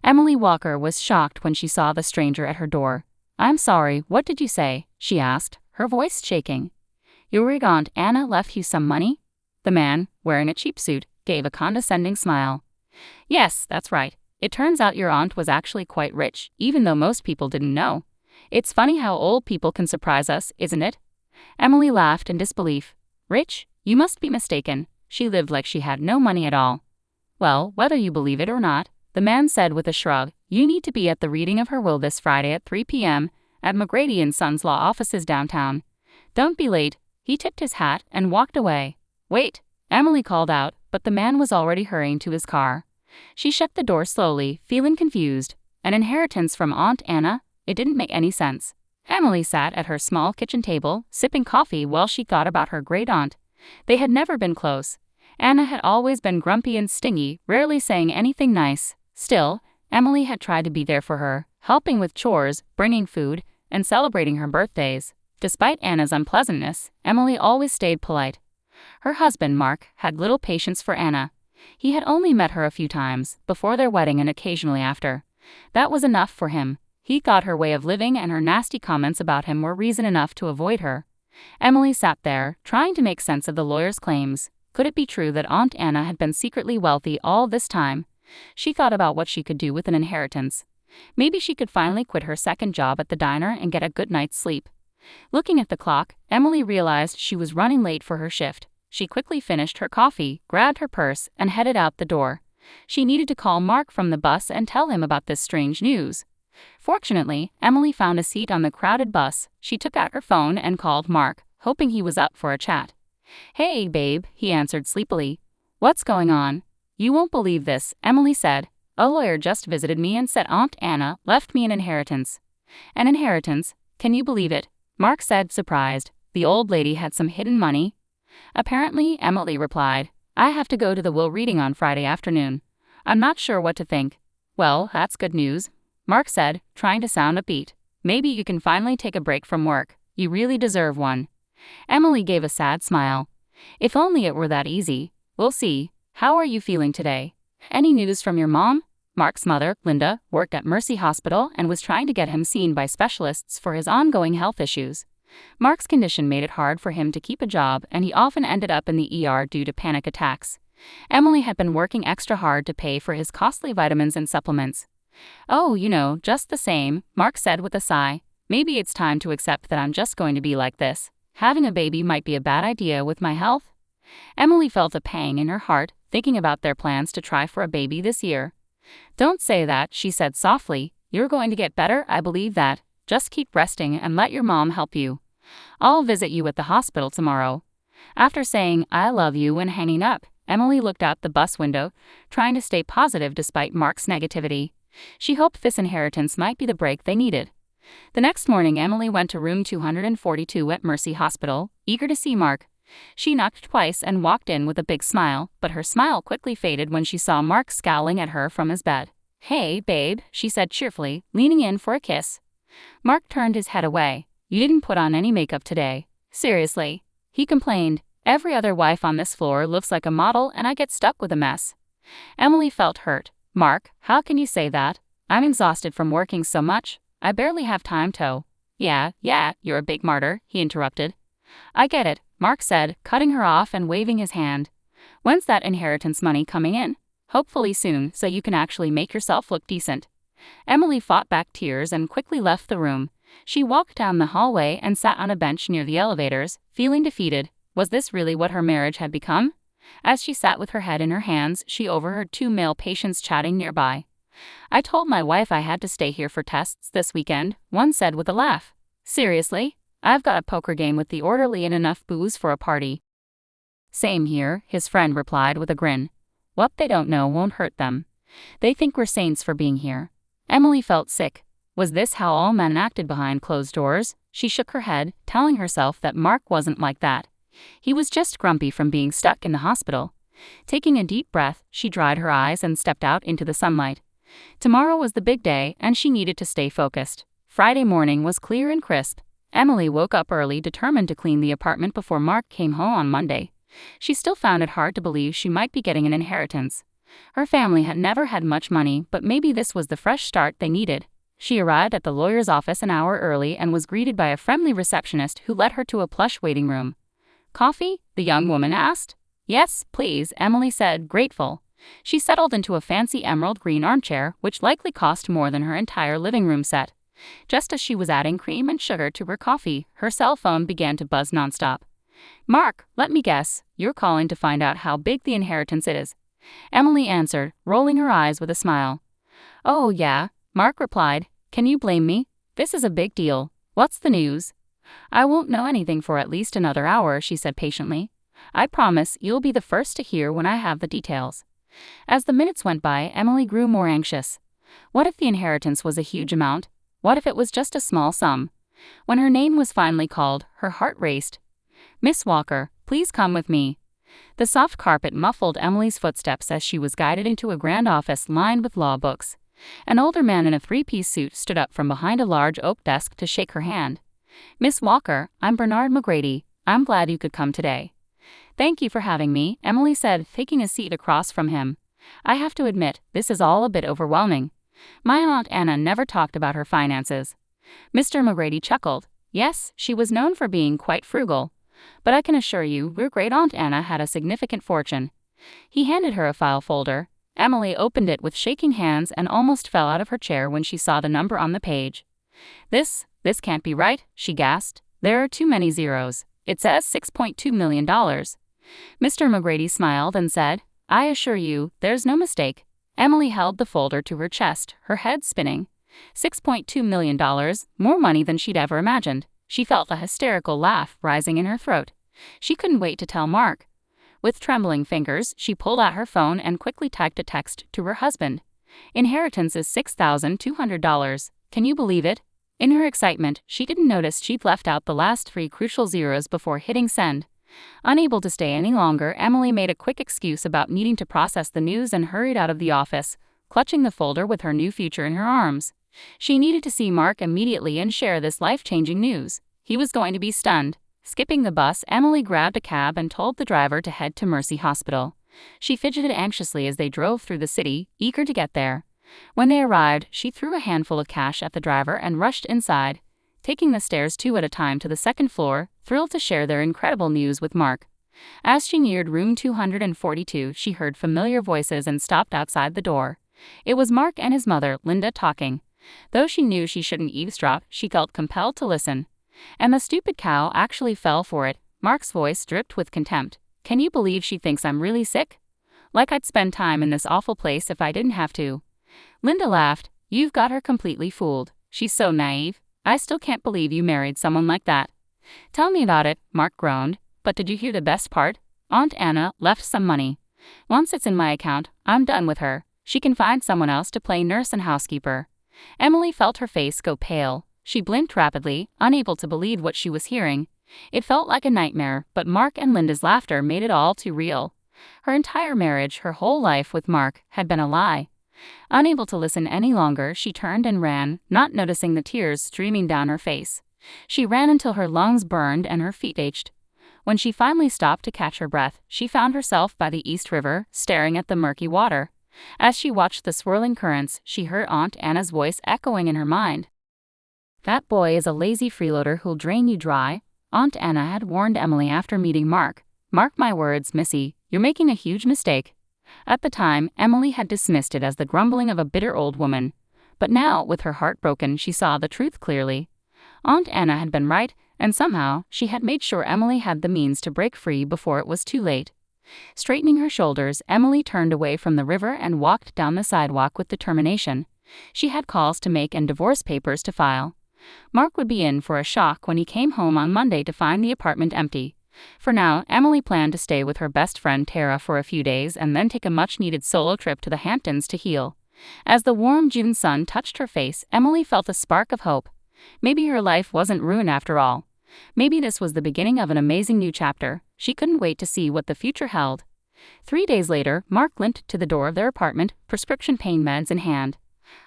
Emily Walker was shocked when she saw the stranger at her door. "I'm sorry, what did you say?" she asked, her voice shaking. "Your Aunt Anna left you some money?" The man, wearing a cheap suit, gave a condescending smile. "Yes, that's right. It turns out your aunt was actually quite rich, even though most people didn't know. It's funny how old people can surprise us, isn't it?" Emily laughed in disbelief. "Rich? You must be mistaken. She lived like she had no money at all." "Well, whether you believe it or not," the man said with a shrug, "you need to be at the reading of her will this Friday at 3 p.m. at McGrady & Sons Law Offices downtown. Don't be late." He tipped his hat and walked away. "Wait," Emily called out, but the man was already hurrying to his car. She shut the door slowly, feeling confused. An inheritance from Aunt Anna? It didn't make any sense. Emily sat at her small kitchen table, sipping coffee while she thought about her great-aunt. They had never been close. Anna had always been grumpy and stingy, rarely saying anything nice. Still, Emily had tried to be there for her, helping with chores, bringing food, and celebrating her birthdays. Despite Anna's unpleasantness, Emily always stayed polite. Her husband, Mark, had little patience for Anna. He had only met her a few times, before their wedding and occasionally after. That was enough for him. He thought her way of living and her nasty comments about him were reason enough to avoid her. Emily sat there, trying to make sense of the lawyer's claims. Could it be true that Aunt Anna had been secretly wealthy all this time? She thought about what she could do with an inheritance. Maybe she could finally quit her second job at the diner and get a good night's sleep. Looking at the clock, Emily realized she was running late for her shift. She quickly finished her coffee, grabbed her purse, and headed out the door. She needed to call Mark from the bus and tell him about this strange news. Fortunately, Emily found a seat on the crowded bus. She took out her phone and called Mark, hoping he was up for a chat. "Hey, babe," he answered sleepily. "What's going on?" "You won't believe this," Emily said. "A lawyer just visited me and said Aunt Anna left me an inheritance." "An inheritance? Can you believe it?" Mark said, surprised. "The old lady had some hidden money?" "Apparently," Emily replied. "I have to go to the will reading on Friday afternoon. I'm not sure what to think." "Well, that's good news," Mark said, trying to sound upbeat. "Maybe you can finally take a break from work. You really deserve one." Emily gave a sad smile. "If only it were that easy. We'll see. How are you feeling today? Any news from your mom?" Mark's mother, Linda, worked at Mercy Hospital and was trying to get him seen by specialists for his ongoing health issues. Mark's condition made it hard for him to keep a job, and he often ended up in the ER due to panic attacks. Emily had been working extra hard to pay for his costly vitamins and supplements. "Oh, just the same," Mark said with a sigh. "Maybe it's time to accept that I'm just going to be like this. Having a baby might be a bad idea with my health." Emily felt a pang in her heart, thinking about their plans to try for a baby this year. "Don't say that," she said softly. "You're going to get better, I believe that. Just keep resting and let your mom help you. I'll visit you at the hospital tomorrow." After saying, "I love you," and hanging up, Emily looked out the bus window, trying to stay positive despite Mark's negativity. She hoped this inheritance might be the break they needed. The next morning, Emily went to room 242 at Mercy Hospital, eager to see Mark. She knocked twice and walked in with a big smile, but her smile quickly faded when she saw Mark scowling at her from his bed. "Hey, babe," she said cheerfully, leaning in for a kiss. Mark turned his head away. "You didn't put on any makeup today. Seriously," he complained. "Every other wife on this floor looks like a model and I get stuck with a mess." Emily felt hurt. "Mark, how can you say that? I'm exhausted from working so much. I barely have time to." Yeah, you're a big martyr," he interrupted. "I get it," Mark said, cutting her off and waving his hand. "When's that inheritance money coming in?" "Hopefully soon, so you can actually make yourself look decent." Emily fought back tears and quickly left the room. She walked down the hallway and sat on a bench near the elevators, feeling defeated. Was this really what her marriage had become? As she sat with her head in her hands, she overheard two male patients chatting nearby. "I told my wife I had to stay here for tests this weekend," one said with a laugh. "Seriously? I've got a poker game with the orderly and enough booze for a party." "Same here," his friend replied with a grin. "What they don't know won't hurt them. They think we're saints for being here." Emily felt sick. Was this how all men acted behind closed doors? She shook her head, telling herself that Mark wasn't like that. He was just grumpy from being stuck in the hospital. Taking a deep breath, she dried her eyes and stepped out into the sunlight. Tomorrow was the big day, and she needed to stay focused. Friday morning was clear and crisp. Emily woke up early, determined to clean the apartment before Mark came home on Monday. She still found it hard to believe she might be getting an inheritance. Her family had never had much money, but maybe this was the fresh start they needed. She arrived at the lawyer's office an hour early and was greeted by a friendly receptionist who led her to a plush waiting room. "Coffee?" the young woman asked. "Yes, please," Emily said, grateful. She settled into a fancy emerald green armchair, which likely cost more than her entire living room set. Just as she was adding cream and sugar to her coffee, her cell phone began to buzz nonstop. "Mark, let me guess, you're calling to find out how big the inheritance is," Emily answered, rolling her eyes with a smile. "Oh, yeah," Mark replied. "Can you blame me? This is a big deal. What's the news?" "I won't know anything for at least another hour," she said patiently. "I promise you'll be the first to hear when I have the details." As the minutes went by, Emily grew more anxious. What if the inheritance was a huge amount? What if it was just a small sum? When her name was finally called, her heart raced. "Miss Walker, please come with me." The soft carpet muffled Emily's footsteps as she was guided into a grand office lined with law books. An older man in a three-piece suit stood up from behind a large oak desk to shake her hand. "Miss Walker, I'm Bernard McGrady. I'm glad you could come today." "Thank you for having me," Emily said, taking a seat across from him. "I have to admit, this is all a bit overwhelming. My Aunt Anna never talked about her finances." Mr. McGrady chuckled. Yes, she was known for being quite frugal. "But I can assure you, your great-aunt Anna had a significant fortune." He handed her a file folder. Emily opened it with shaking hands and almost fell out of her chair when she saw the number on the page. This can't be right," she gasped. "There are too many zeros. It says $6.2 million. Mr. McGrady smiled and said, "I assure you, there's no mistake." Emily held the folder to her chest, her head spinning. $6.2 million, more money than she'd ever imagined. She felt a hysterical laugh rising in her throat. She couldn't wait to tell Mark. With trembling fingers, she pulled out her phone and quickly typed a text to her husband. "Inheritance is $6,200. Can you believe it?" In her excitement, she didn't notice she'd left out the last 3 crucial zeros before hitting send. Unable to stay any longer, Emily made a quick excuse about needing to process the news and hurried out of the office, clutching the folder with her new future in her arms. She needed to see Mark immediately and share this life-changing news. He was going to be stunned. Skipping the bus, Emily grabbed a cab and told the driver to head to Mercy Hospital. She fidgeted anxiously as they drove through the city, eager to get there. When they arrived, she threw a handful of cash at the driver and rushed inside, taking the stairs 2 at a time to the second floor, thrilled to share their incredible news with Mark. As she neared room 242, she heard familiar voices and stopped outside the door. It was Mark and his mother, Linda, talking. Though she knew she shouldn't eavesdrop, she felt compelled to listen. "And the stupid cow actually fell for it," Mark's voice dripped with contempt. "Can you believe she thinks I'm really sick? Like I'd spend time in this awful place if I didn't have to." Linda laughed. "You've got her completely fooled. She's so naive. I still can't believe you married someone like that." "Tell me about it," Mark groaned. "But did you hear the best part? Aunt Anna left some money. Once it's in my account, I'm done with her. She can find someone else to play nurse and housekeeper." Emily felt her face go pale. She blinked rapidly, unable to believe what she was hearing. It felt like a nightmare, but Mark and Linda's laughter made it all too real. Her entire marriage, her whole life with Mark, had been a lie. Unable to listen any longer, she turned and ran, not noticing the tears streaming down her face. She ran until her lungs burned and her feet ached. When she finally stopped to catch her breath, she found herself by the East River, staring at the murky water. As she watched the swirling currents, she heard Aunt Anna's voice echoing in her mind. "That boy is a lazy freeloader who'll drain you dry," Aunt Anna had warned Emily after meeting Mark. "Mark my words, Missy, you're making a huge mistake." At the time, Emily had dismissed it as the grumbling of a bitter old woman. But now, with her heart broken, she saw the truth clearly. Aunt Anna had been right, and somehow, she had made sure Emily had the means to break free before it was too late. Straightening her shoulders, Emily turned away from the river and walked down the sidewalk with determination. She had calls to make and divorce papers to file. Mark would be in for a shock when he came home on Monday to find the apartment empty. For now, Emily planned to stay with her best friend Tara for a few days and then take a much-needed solo trip to the Hamptons to heal. As the warm June sun touched her face, Emily felt a spark of hope. Maybe her life wasn't ruined after all. Maybe this was the beginning of an amazing new chapter. She couldn't wait to see what the future held. 3 days later, Mark limped to the door of their apartment, prescription pain meds in hand.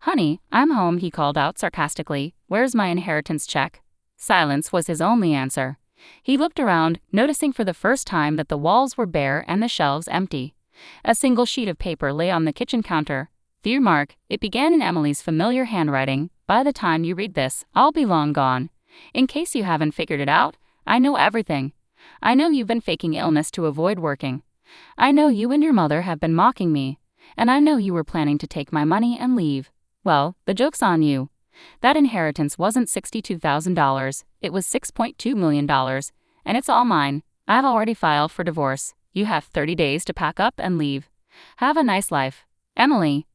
"Honey, I'm home," he called out sarcastically. "Where's my inheritance check?" Silence was his only answer. He looked around, noticing for the first time that the walls were bare and the shelves empty. A single sheet of paper lay on the kitchen counter. "Dear Mark," it began in Emily's familiar handwriting, "by the time you read this, I'll be long gone. In case you haven't figured it out, I know everything. I know you've been faking illness to avoid working. I know you and your mother have been mocking me. And I know you were planning to take my money and leave. Well, the joke's on you. That inheritance wasn't $62,000, it was $6.2 million, and it's all mine. I've already filed for divorce. You have 30 days to pack up and leave. Have a nice life. Emily."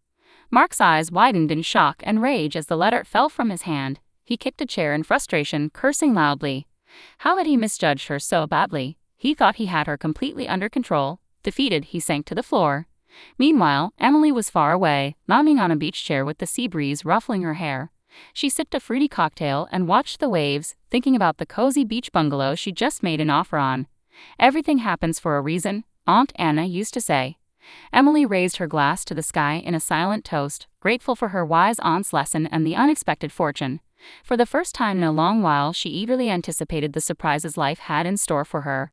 Mark's eyes widened in shock and rage as the letter fell from his hand. He kicked a chair in frustration, cursing loudly. How had he misjudged her so badly? He thought he had her completely under control. Defeated, he sank to the floor. Meanwhile, Emily was far away, lounging on a beach chair with the sea breeze ruffling her hair. She sipped a fruity cocktail and watched the waves, thinking about the cozy beach bungalow she just made an offer on. "Everything happens for a reason," Aunt Anna used to say. Emily raised her glass to the sky in a silent toast, grateful for her wise aunt's lesson and the unexpected fortune. For the first time in a long while, she eagerly anticipated the surprises life had in store for her.